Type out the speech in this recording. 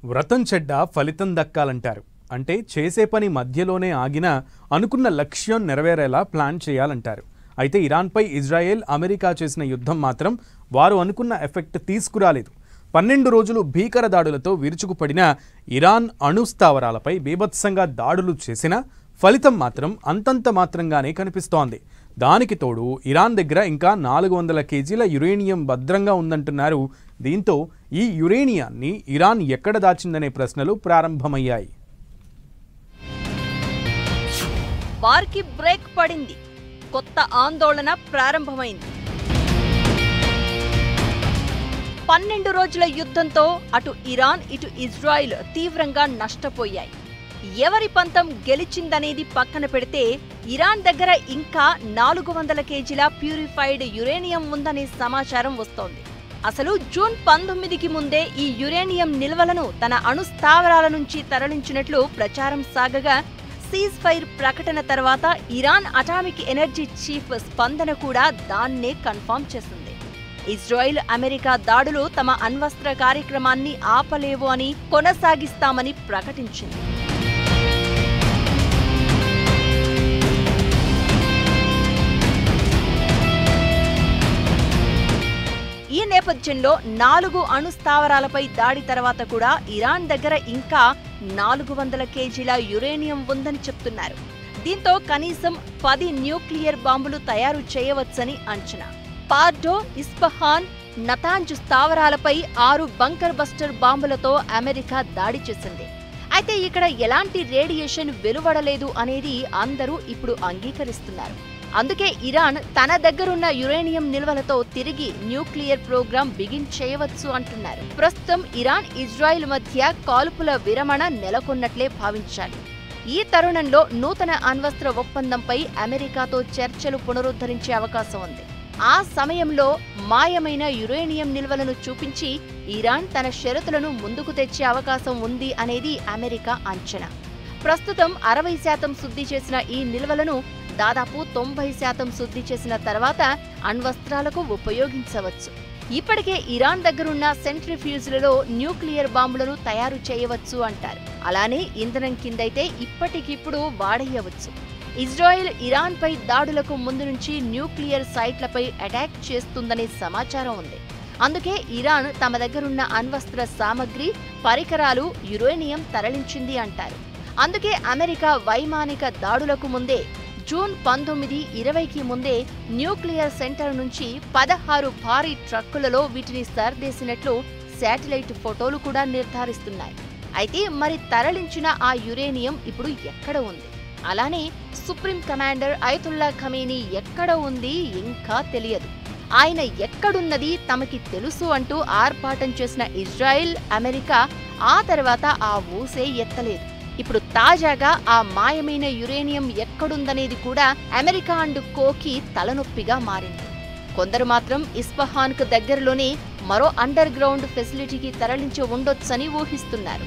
వ్రతం చెడ్డ ఫలితం దక్కాలంటారు. అంటే చేసే పని మధ్యలోనే ఆగినా అనుకున్న లక్ష్యం నెరవేరేలా ప్లాన్ చేయాలంటారు. అయితే ఇరాన్పై ఇజ్రాయెల్, అమెరికా చేసిన యుద్ధం మాత్రం వారు అనుకున్న ఎఫెక్ట్ తీసుకురాలేదు. 12 రోజులు భీకర దాడులతో విరుచుకుపడిన ఇరాన్ అణు స్థావరాలపై బీభత్సంగా దాడులు చేసినా ఫలితం మాత్రం అంతంత మాత్రంగానే కనిపిస్తోంది. దానికి తోడు ఇరాన్ దగ్గర ఇంకా 400 కేజీల యురేనియం భద్రంగా ఉందంటున్నారు. దీంతో ఈ యురేనియాన్ని ఇరాన్ ఎక్కడ దాచిందనే ప్రశ్నలు ప్రారంభమయ్యాయి. వారికి బ్రేక్ పడింది. కొత్త ఆందోళన ప్రారంభమైంది. 12 రోజుల యుద్ధంతో అటు ఇరాన్, ఇటు ఇజ్రాయిల్ తీవ్రంగా నష్టపోయాయి. ఎవరి పంతం గెలిచిందనేది పక్కన పెడితే ఇరాన్ దగ్గర ఇంకా 400 కేజీల ప్యూరిఫైడ్ యురేనియం ఉందనే సమాచారం వస్తోంది. అసలు జూన్ 19కి ముందే ఈ యురేనియం నిల్వలను తన అణు స్థావరాల నుంచి తరలించినట్లు ప్రచారం సాగగా, సీజ్ ఫైర్ ప్రకటన తర్వాత ఇరాన్ అటామిక్ ఎనర్జీ చీఫ్ స్పందన కూడా దాన్నే కన్ఫర్మ్ చేసింది. ఇజ్రాయిల్, అమెరికా దాడులు తమ అణ్వస్త్ర కార్యక్రమాన్ని ఆపలేవు అని, కొనసాగిస్తామని ప్రకటించింది. ఈ నేపథ్యంలో 4 అణు స్థావరాలపై దాడి తర్వాత కూడా ఇరాన్ దగ్గర ఇంకా 400 కేజీల యురేనియం ఉందని చెప్తున్నారు. దీంతో కనీసం 10 న్యూక్లియర్ బాంబులు తయారు చేయవచ్చని అంచనా. పార్డో, ఇస్ఫహాన్, నతాంజ్ స్థావరాలపై 6 బంకర్ బస్టర్ బాంబులతో అమెరికా దాడి చేసింది. అయితే ఇక్కడ ఎలాంటి రేడియేషన్ వెలువడలేదు అనేది అందరూ ఇప్పుడు అంగీకరిస్తున్నారు. అందుకే ఇరాన్ తన దగ్గరున్న యురేనియం నిల్వలతో తిరిగి న్యూక్లియర్ ప్రోగ్రాం బిగిన్ చేయవచ్చు అంటున్నారు. ప్రస్తుతం ఇరాన్, ఇజ్రాయిల్ మధ్య కాల్పుల విరమణ నెలకొన్నట్లే భావించాలి. ఈ తరుణంలో నూతన అణ్వస్త్ర ఒప్పందంపై అమెరికాతో చర్చలు పునరుద్ధరించే అవకాశం ఉంది. ఆ సమయంలో మాయమైన యురేనియం నిల్వలను చూపించి ఇరాన్ తన షరతులను ముందుకు తెచ్చే అవకాశం ఉంది అనేది అమెరికా అంచనా. ప్రస్తుతం 60% శుద్ధి చేసిన ఈ నిల్వలను దాదాపు 90% శుద్ధి చేసిన తర్వాత అణ్వస్త్రాలకు ఉపయోగించవచ్చు. ఇప్పటికే ఇరాన్ దగ్గరున్న సెంట్రిఫ్యూజ్లలో న్యూక్లియర్ బాంబులను తయారు చేయవచ్చు అంటారు. అలానే ఇంధనం కిందైతే ఇప్పటికిప్పుడు వాడేయవచ్చు. ఇజ్రాయెల్ ఇరాన్పై దాడులకు ముందు నుంచి న్యూక్లియర్ సైట్లపై అటాక్ చేస్తుందనే సమాచారం ఉంది. అందుకే ఇరాన్ తమ దగ్గరున్న అణ్వస్త్ర సామగ్రి, పరికరాలు, యురేనియం తరలించింది అంటారు. అందుకే అమెరికా వైమానిక దాడులకు ముందే జూన్ 19, 20కి ముందే న్యూక్లియర్ సెంటర్ నుంచి 16 భారీ ట్రక్కులలో వీటిని సర్దేసినట్లు శాటిలైట్ ఫోటోలు కూడా నిర్ధారిస్తున్నాయి. అయితే మరి తరలించిన ఆ యురేనియం ఇప్పుడు ఎక్కడ ఉంది? అలానే సుప్రీం కమాండర్ అయతుల్లా ఖమేనీ ఎక్కడ ఉంది ఇంకా తెలియదు. ఆయన ఎక్కడున్నది తమకి తెలుసు అంటూ ఆర్భాటం చేసిన ఇజ్రాయెల్, అమెరికా ఆ తర్వాత ఆ ఊసే ఎత్తలేదు. ఇప్పుడు తాజాగా ఆ మాయమైన యురేనియం ఎక్కడుందనేది కూడా అమెరికా అండ్ కోకి తలనొప్పిగా మారింది. కొందరు మాత్రం ఇస్ఫహాన్కు దగ్గరలోనే మరో అండర్ గ్రౌండ్ ఫెసిలిటీకి తరలించి ఉండొచ్చని ఊహిస్తున్నారు.